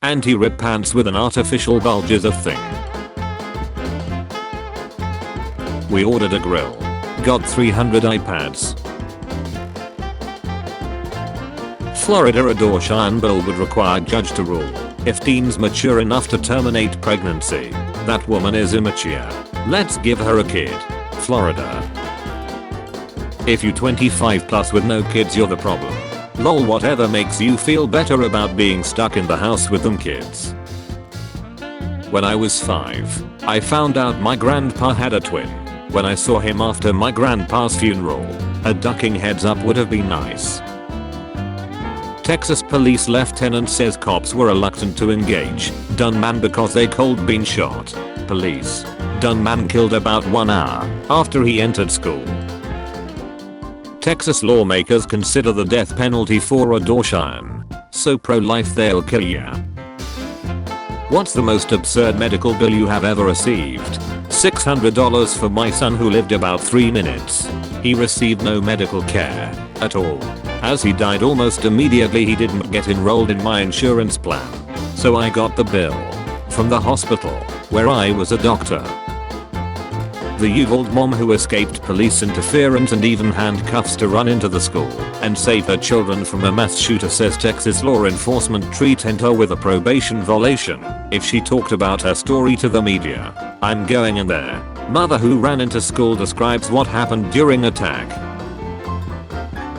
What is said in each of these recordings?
Anti-rip pants with an artificial bulge is a thing. We ordered a grill. Got 300 iPads. Florida abortion bill would require judge to rule. If teens mature enough to terminate pregnancy, that woman is immature. Let's give her a kid. Florida. If you 25 plus with no kids, you're the problem. Lol, whatever makes you feel better about being stuck in the house with them kids. When I was 5, I found out my grandpa had a twin. When I saw him after my grandpa's funeral, a ducking heads up would have been nice. Texas police lieutenant says cops were reluctant to engage Dun man because they called being shot. Police. Dun man killed about 1 hour after he entered school. Texas lawmakers consider the death penalty for abortion. So pro-life they'll kill ya. What's the most absurd medical bill you have ever received? $600 for my son who lived about 3 minutes. He received no medical care at all. As he died almost immediately, he didn't get enrolled in my insurance plan. So I got the bill from the hospital where I was a doctor. The Uvalde mom who escaped police interference and even handcuffs to run into the school and save her children from a mass shooter says Texas law enforcement treated her with a probation violation if she talked about her story to the media. I'm going in there. Mother who ran into school describes what happened during attack.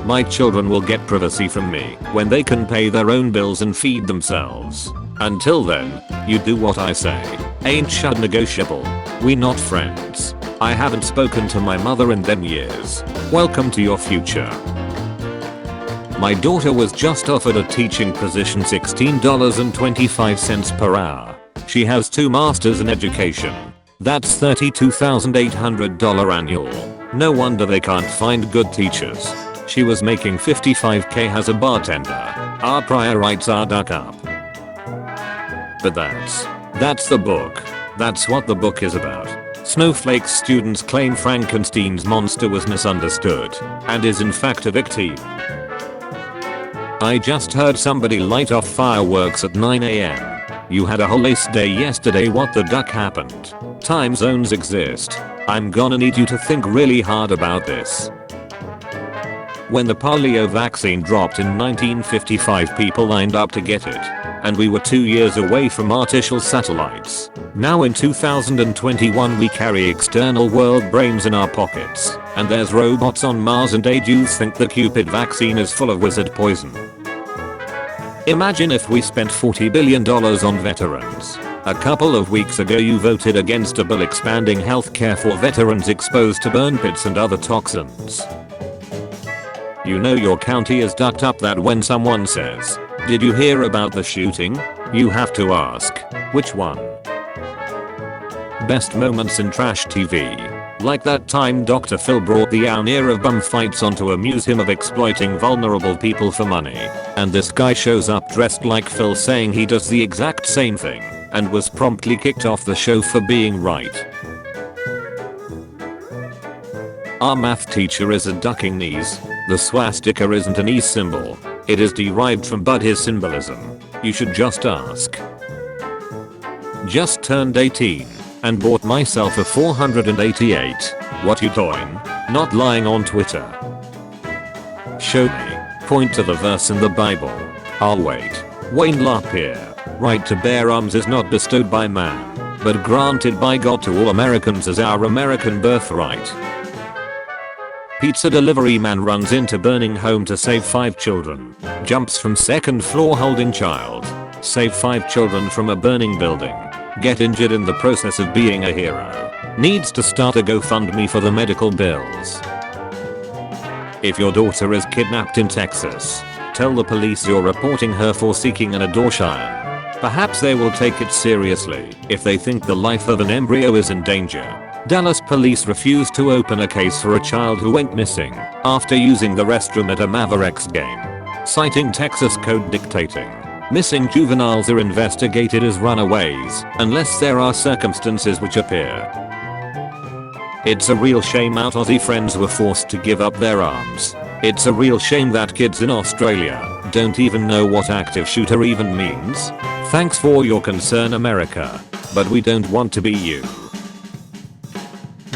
My children will get privacy from me when they can pay their own bills and feed themselves. Until then, you do what I say. Ain't shut negotiable. We not friends. I haven't spoken to my mother in them years. Welcome to your future. My daughter was just offered a teaching position, $16.25 per hour. She has 2 masters in education. That's $32,800 annual. No wonder they can't find good teachers. She was making $55K as a bartender. Our prior rights are dug up. But that's the book. That's what the book is about. Snowflake's students claim Frankenstein's monster was misunderstood and is in fact a victim. I just heard somebody light off fireworks at 9 AM. You had a whole ace day yesterday. What the duck happened? Time zones exist. I'm gonna need you to think really hard about this. When the polio vaccine dropped in 1955, people lined up to get it. And we were 2 years away from artificial satellites. Now in 2021 we carry external world brains in our pockets. And there's robots on Mars and Jews think the Cupid vaccine is full of wizard poison. Imagine if we spent $40 billion on veterans. A couple of weeks ago you voted against a bill expanding healthcare for veterans exposed to burn pits and other toxins. You know your county is ducked up that when someone says, "Did you hear about the shooting?" you have to ask, which one? Best moments in trash TV. Like that time Dr. Phil brought the era of bum fights onto a museum of exploiting vulnerable people for money. And this guy shows up dressed like Phil saying he does the exact same thing and was promptly kicked off the show for being right. Our math teacher is a ducking knees. The swastika isn't an E symbol. It is derived from Buddhist symbolism. You should just ask. Just turned 18 and bought myself a 488. What you doing? Not lying on Twitter. Show me. Point to the verse in the Bible. I'll wait. Wayne LaPierre. Right to bear arms is not bestowed by man, but granted by God to all Americans as our American birthright. Pizza delivery man runs into burning home to save 5 children. Jumps from 2nd floor holding child. Save 5 children from a burning building. Get injured in the process of being a hero. Needs to start a GoFundMe for the medical bills. If your daughter is kidnapped in Texas, tell the police you're reporting her for seeking an abortion. Perhaps they will take it seriously if they think the life of an embryo is in danger. Dallas police refused to open a case for a child who went missing after using the restroom at a Mavericks game, citing Texas code dictating missing juveniles are investigated as runaways unless there are circumstances which appear. It's a real shame our Aussie friends were forced to give up their arms. It's a real shame that kids in Australia Don't even know what active shooter even means? Thanks for your concern, America. But we don't want to be you.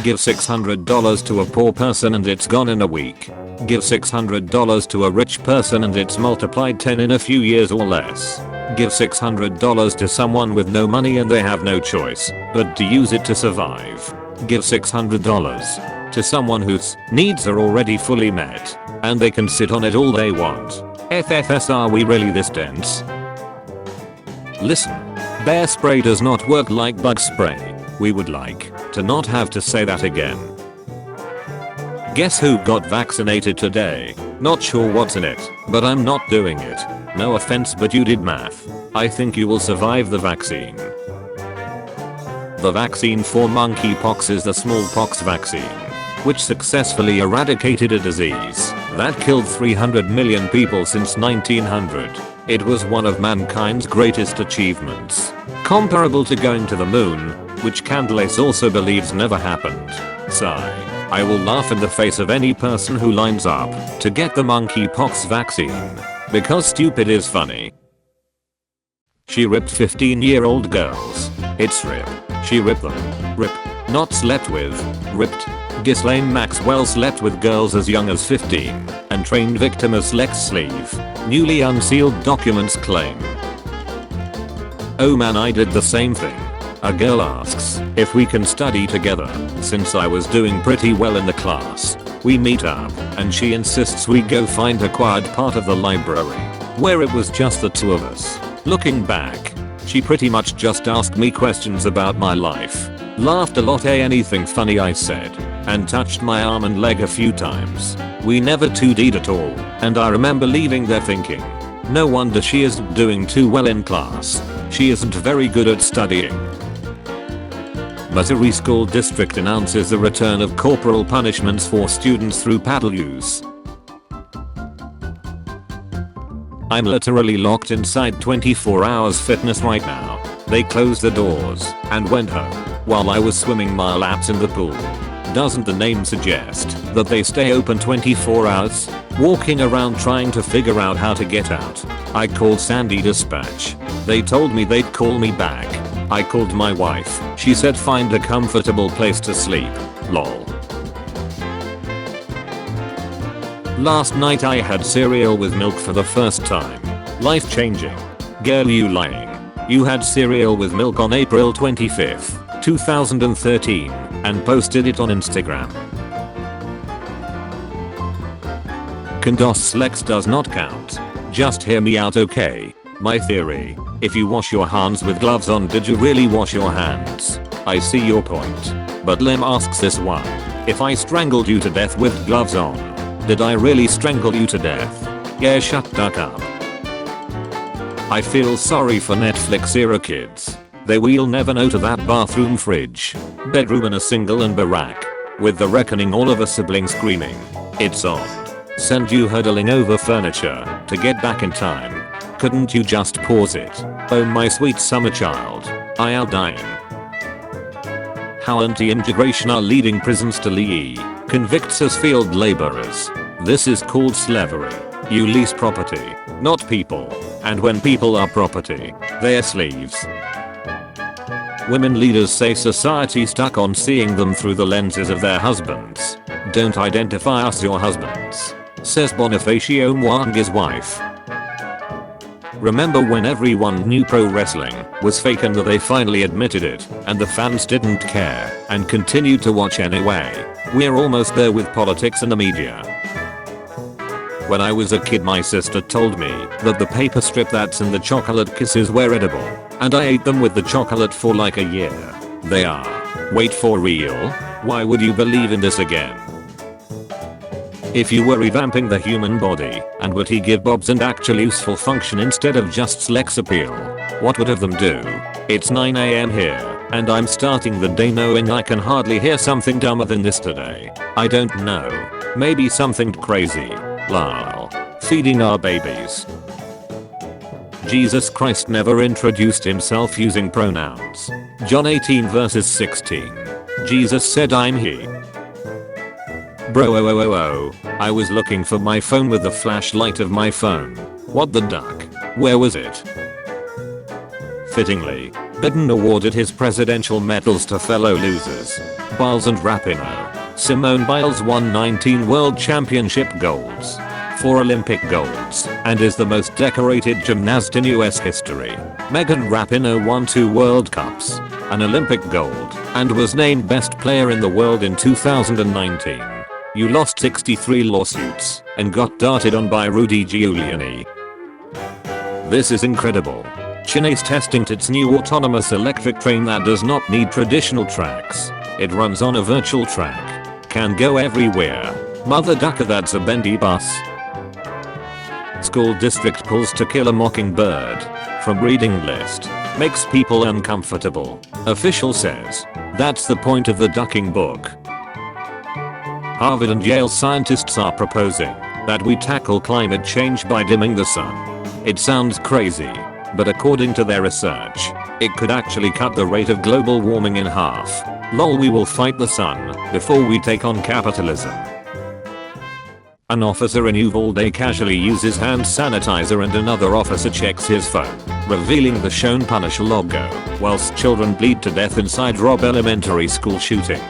Give $600 to a poor person and it's gone in a week. Give $600 to a rich person and it's multiplied 10 in a few years or less. Give $600 to someone with no money and they have no choice but to use it to survive. Give $600 to someone whose needs are already fully met and they can sit on it all they want. FFS, are we really this dense? Listen, bear spray does not work like bug spray. We would like to not have to say that again. Guess who got vaccinated today? Not sure what's in it, but I'm not doing it. No offense, but you did math. I think you will survive the vaccine. The vaccine for monkeypox is the smallpox vaccine, which successfully eradicated a disease that killed 300 million people since 1900. It was one of mankind's greatest achievements, comparable to going to the moon, which Candace also believes never happened. Sigh. I will laugh in the face of any person who lines up to get the monkeypox vaccine, because stupid is funny. She ripped 15-year-old girls. It's rip. She ripped them. Rip. Not slept with. Ripped. Ghislaine Maxwell slept with girls as young as 15 and trained victim as Lex Sleeve. Newly unsealed documents claim. Oh man, I did the same thing. A girl asks if we can study together. Since I was doing pretty well in the class, we meet up and she insists we go find a quiet part of the library where it was just the two of us. Looking back, she pretty much just asked me questions about my life, laughed a lot, anything funny I said, and touched my arm and leg a few times. We never 2D'd at all, and I remember leaving there thinking, no wonder she isn't doing too well in class. She isn't very good at studying. Missouri School District announces the return of corporal punishments for students through paddle use. I'm literally locked inside 24 hours fitness right now. They closed the doors and went home while I was swimming my laps in the pool. Doesn't the name suggest that they stay open 24 hours? Walking around trying to figure out how to get out. I called Sandy Dispatch. They told me they'd call me back. I called my wife. She said find a comfortable place to sleep. Lol. Last night I had cereal with milk for the first time. Life changing. Girl, you lying. You had cereal with milk on April 25th, 2013 and posted it on Instagram. Condos Lex does not count. Just hear me out, okay? My theory, if you wash your hands with gloves on, did you really wash your hands? I see your point. But Lim asks this one. If I strangled you to death with gloves on, did I really strangle you to death? Yeah, shut duck up. I feel sorry for Netflix era kids. They will never know to that bathroom, fridge, bedroom and a single and barack. With the reckoning all of a sibling screaming. It's on. Send you hurdling over furniture to get back in time. Couldn't you just pause it? Oh my sweet summer child. I'll dying. How anti-integration are leading prisons to leave convicts as field laborers. This is called slavery. You lease property, not people. And when people are property, they are slaves. Women leaders say society stuck on seeing them through the lenses of their husbands. Don't identify us your husbands, says Bonifacio Mwanga's wife. Remember when everyone knew pro wrestling was fake and that they finally admitted it and the fans didn't care and continued to watch anyway? We're almost there with politics and the media. When I was a kid, my sister told me that the paper strip that's in the chocolate kisses were edible, and I ate them with the chocolate for like a year. They are. Wait, for real? Why would you believe in this again? If you were revamping the human body and would he give bobs and actual useful function instead of just sex appeal, what would have them do? It's 9 AM here and I'm starting the day knowing I can hardly hear something dumber than this today. I don't know. Maybe something crazy. Lol. Feeding our babies. Jesus Christ never introduced himself using pronouns. John 18 verses 16. Jesus said I'm he. Bro, I was looking for my phone with the flashlight of my phone. What the duck? Where was it? Fittingly, Biden awarded his presidential medals to fellow losers. Biles and Rapinoe. Simone Biles won 19 World Championship golds, 4 Olympic golds, and is the most decorated gymnast in US history. Megan Rapinoe won 2 World Cups, an Olympic gold, and was named Best Player in the World in 2019. You lost 63 lawsuits and got darted on by Rudy Giuliani. This is incredible. China's testing its new autonomous electric train that does not need traditional tracks. It runs on a virtual track. Can go everywhere. Mother ducker, that's a bendy bus. School district pulls To Kill a Mockingbird from reading list. Makes people uncomfortable. Official says that's the point of the ducking book. Harvard and Yale scientists are proposing that we tackle climate change by dimming the sun. It sounds crazy, but according to their research, it could actually cut the rate of global warming in half. Lol, we will fight the sun before we take on capitalism. An officer in Uvalde casually uses hand sanitizer and another officer checks his phone, revealing the Shown Punish logo, whilst children bleed to death inside Robb Elementary School shooting.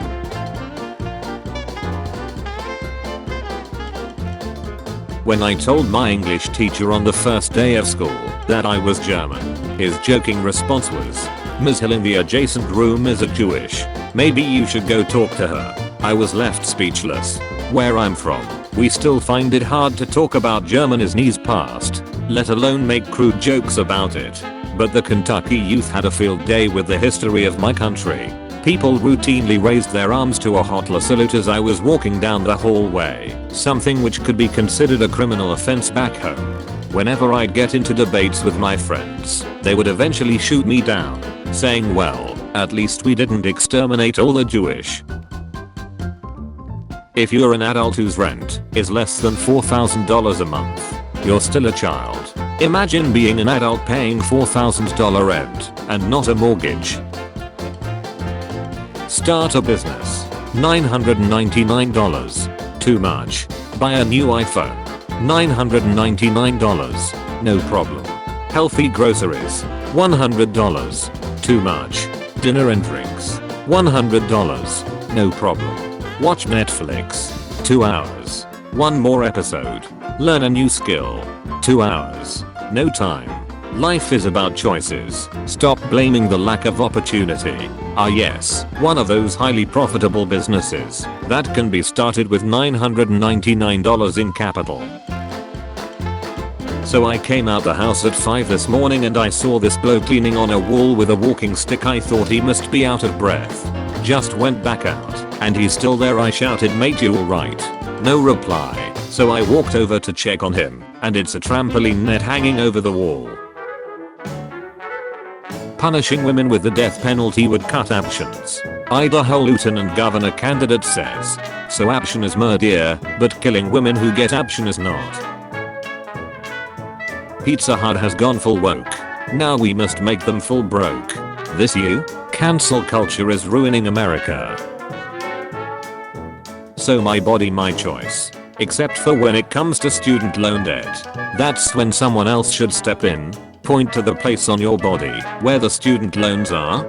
When I told my English teacher on the first day of school that I was German, his joking response was, "Ms. Hill in the adjacent room is a Jewish. Maybe you should go talk to her." I was left speechless. Where I'm from, we still find it hard to talk about Germany's past, let alone make crude jokes about it. But the Kentucky youth had a field day with the history of my country. People routinely raised their arms to a Hitler salute as I was walking down the hallway, something which could be considered a criminal offense back home. Whenever I'd get into debates with my friends, they would eventually shoot me down, saying, well, at least we didn't exterminate all the Jewish. If you're an adult whose rent is less than $4,000 a month, you're still a child. Imagine being an adult paying $4,000 rent and not a mortgage. Start a business. $999. Too much. Buy a new iPhone. $999. No problem. Healthy groceries. $100. Too much. Dinner and drinks. $100. No problem. Watch Netflix. 2 hours. One more episode. Learn a new skill. 2 hours. No time. Life is about choices. Stop blaming the lack of opportunity. Ah yes, one of those highly profitable businesses that can be started with $999 in capital. So I came out the house at 5 this morning and I saw this bloke leaning on a wall with a walking stick. I thought he must be out of breath. Just went back out and he's still there. I shouted, "Mate, you alright?" No reply. So I walked over to check on him and it's a trampoline net hanging over the wall. Punishing women with the death penalty would cut options. Idaho lieutenant governor candidate says. So option is murder, but killing women who get option is not. Pizza Hut has gone full woke. Now we must make them full broke. This you? Cancel culture is ruining America. So my body, my choice. Except for when it comes to student loan debt. That's when someone else should step in. Point to the place on your body where the student loans are.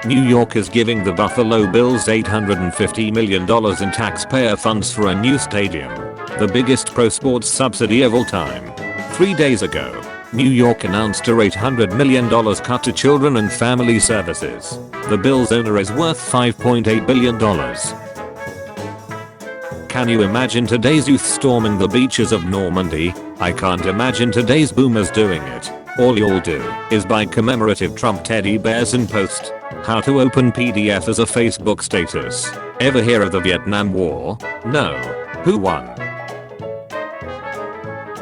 New York is giving the Buffalo Bills $850 million in taxpayer funds for a new stadium. The biggest pro sports subsidy of all time. 3 days ago, New York announced a $800 million cut to children and family services. The Bills owner is worth $5.8 billion. Can you imagine today's youth storming the beaches of Normandy? I can't imagine today's boomers doing it. All you'll do is buy commemorative Trump teddy bears and post how to open PDF as a Facebook status. Ever hear of the Vietnam War? No. Who won?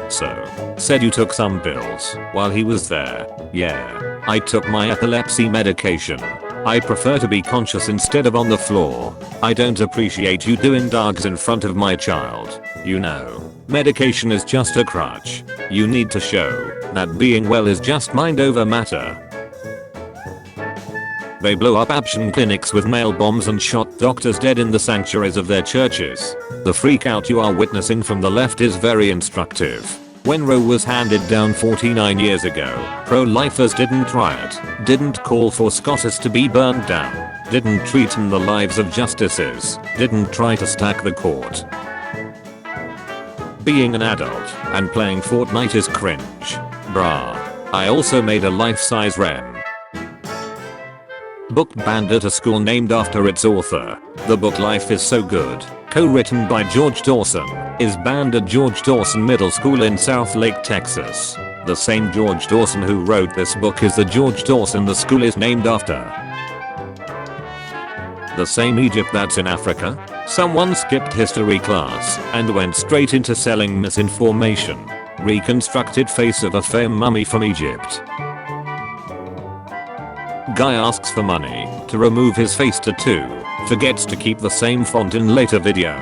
So, said you took some pills while he was there. Yeah. I took my epilepsy medication. I prefer to be conscious instead of on the floor. I don't appreciate you doing dogs in front of my child. You know, medication is just a crutch. You need to show that being well is just mind over matter. They blow up abortion clinics with mail bombs and shot doctors dead in the sanctuaries of their churches. The freakout you are witnessing from the left is very instructive. When Roe was handed down 49 years ago, pro-lifers didn't riot, didn't call for Scottish to be burned down, didn't threaten the lives of justices, didn't try to stack the court. Being an adult and playing Fortnite is cringe. Brah. I also made a life-size REM book banned at a school named after its author. The book Life is So Good, co-written by George Dawson, is banned at George Dawson Middle School in South Lake, Texas. The same George Dawson who wrote this book is the George Dawson the school is named after. The same Egypt that's in Africa? Someone skipped history class and went straight into selling misinformation. Reconstructed face of a famous mummy from Egypt. Guy asks for money to remove his face tattoo, forgets to keep the same font in later video.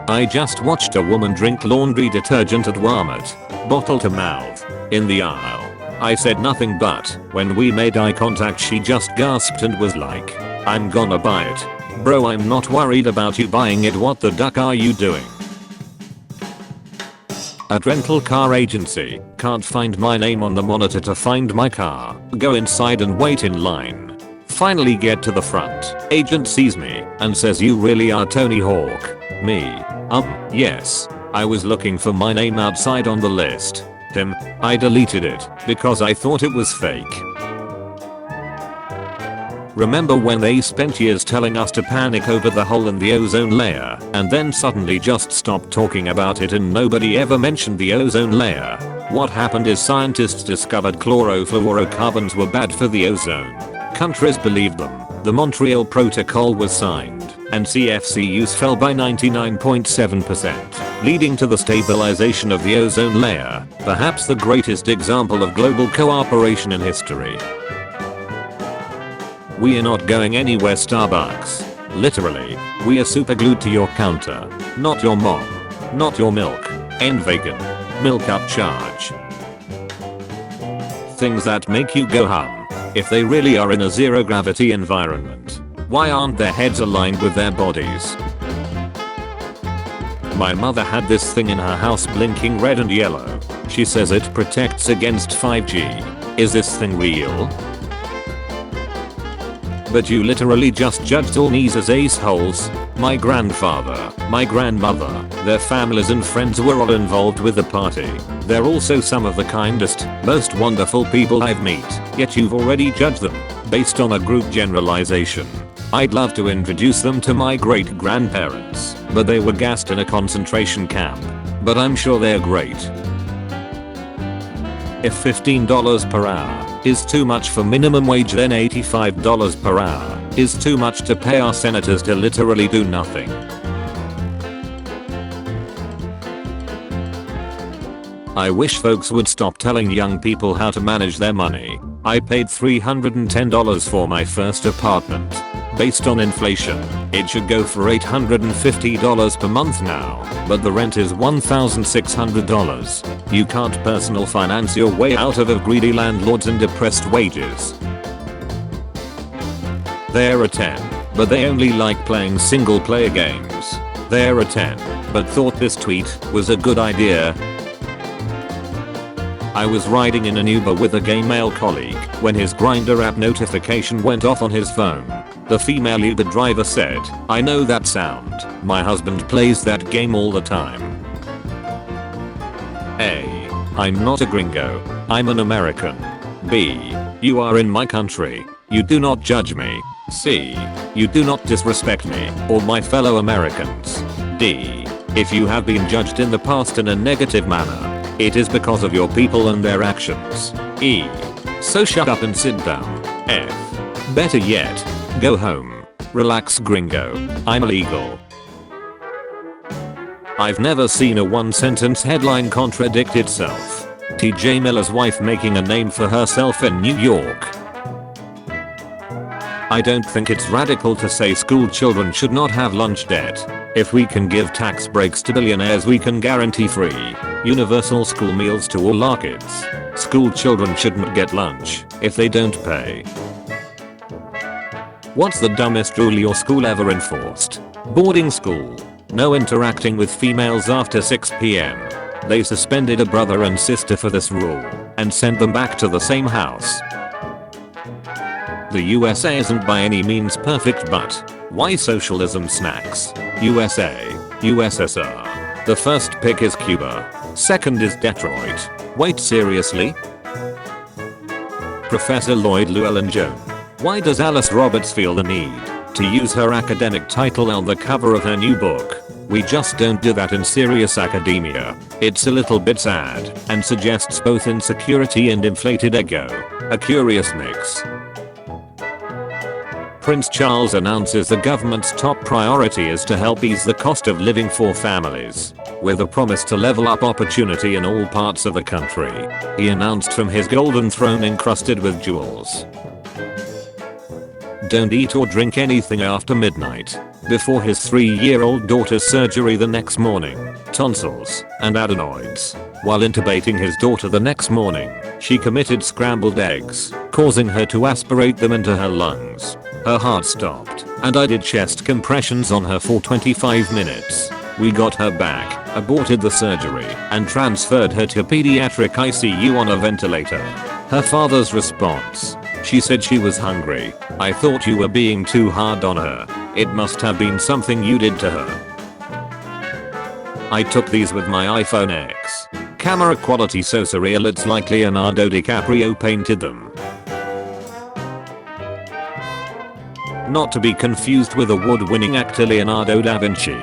I just watched a woman drink laundry detergent at Walmart, bottle to mouth, in the aisle. I said nothing, but when we made eye contact she just gasped and was like, "I'm gonna buy it." Bro, I'm not worried about you buying it, what the duck are you doing? At rental car agency, can't find my name on the monitor to find my car. Go inside and wait in line. Finally get to the front. Agent sees me and says, "You really are Tony Hawk." Me. Yes. I was looking for my name outside on the list. I deleted it because I thought it was fake. Remember when they spent years telling us to panic over the hole in the ozone layer and then suddenly just stopped talking about it and nobody ever mentioned the ozone layer? What happened is scientists discovered chlorofluorocarbons were bad for the ozone. Countries believed them. The Montreal Protocol was signed and CFC use fell by 99.7%, leading to the stabilization of the ozone layer, perhaps the greatest example of global cooperation in history. We are not going anywhere, Starbucks. Literally, we are superglued to your counter. Not your mom. Not your milk. End vegan. Milk upcharge. Things that make you go hum. If they really are in a zero gravity environment, why aren't their heads aligned with their bodies? My mother had this thing in her house blinking red and yellow. She says it protects against 5G. Is this thing real? But you literally just judged all knees as ace-holes. My grandfather, my grandmother, their families and friends were all involved with the party. They're also some of the kindest, most wonderful people I've met, yet you've already judged them, based on a group generalization. I'd love to introduce them to my great-grandparents, but they were gassed in a concentration camp. But I'm sure they're great. If $15 per hour is too much for minimum wage, then $85 per hour is too much to pay our senators to literally do nothing. I wish folks would stop telling young people how to manage their money. I paid $310 for my first apartment. Based on inflation, it should go for $850 per month now, but the rent is $1,600. You can't personal finance your way out of greedy landlords and depressed wages. They're a 10, but they only like playing single player games. They're a 10, but thought this tweet was a good idea. I was riding in an Uber with a gay male colleague when his Grindr app notification went off on his phone. The female Uber driver said, "I know that sound. My husband plays that game all the time." A. I'm not a gringo. I'm an American. B. You are in my country. You do not judge me. C. You do not disrespect me or my fellow Americans. D. If you have been judged in the past in a negative manner, it is because of your people and their actions. E. So shut up and sit down. F. Better yet, go home. Relax, gringo. I'm illegal. I've never seen a one-sentence headline contradict itself. T.J. Miller's wife making a name for herself in New York. I don't think it's radical to say school children should not have lunch debt. If we can give tax breaks to billionaires, we can guarantee free, universal school meals to all our kids. School children shouldn't get lunch if they don't pay. What's the dumbest rule your school ever enforced? Boarding school. No interacting with females after 6 p.m. They suspended a brother and sister for this rule and sent them back to the same house. The USA isn't by any means perfect, but why socialism snacks? USA, USSR. The first pick is Cuba. Second is Detroit. Wait, seriously? Professor Lloyd Llewellyn-Jones. Why does Alice Roberts feel the need to use her academic title on the cover of her new book? We just don't do that in serious academia. It's a little bit sad and suggests both insecurity and inflated ego. A curious mix. Prince Charles announces the government's top priority is to help ease the cost of living for families, with a promise to level up opportunity in all parts of the country. He announced from his golden throne encrusted with jewels. Don't eat or drink anything after midnight. Before his 3-year-old daughter's surgery the next morning, tonsils and adenoids. While intubating his daughter the next morning, she committed scrambled eggs, causing her to aspirate them into her lungs. Her heart stopped, and I did chest compressions on her for 25 minutes. We got her back, aborted the surgery, and transferred her to pediatric ICU on a ventilator. Her father's response: she said she was hungry. I thought you were being too hard on her. It must have been something you did to her. I took these with my iPhone X. Camera quality so surreal it's like Leonardo DiCaprio painted them. Not to be confused with award-winning actor Leonardo da Vinci.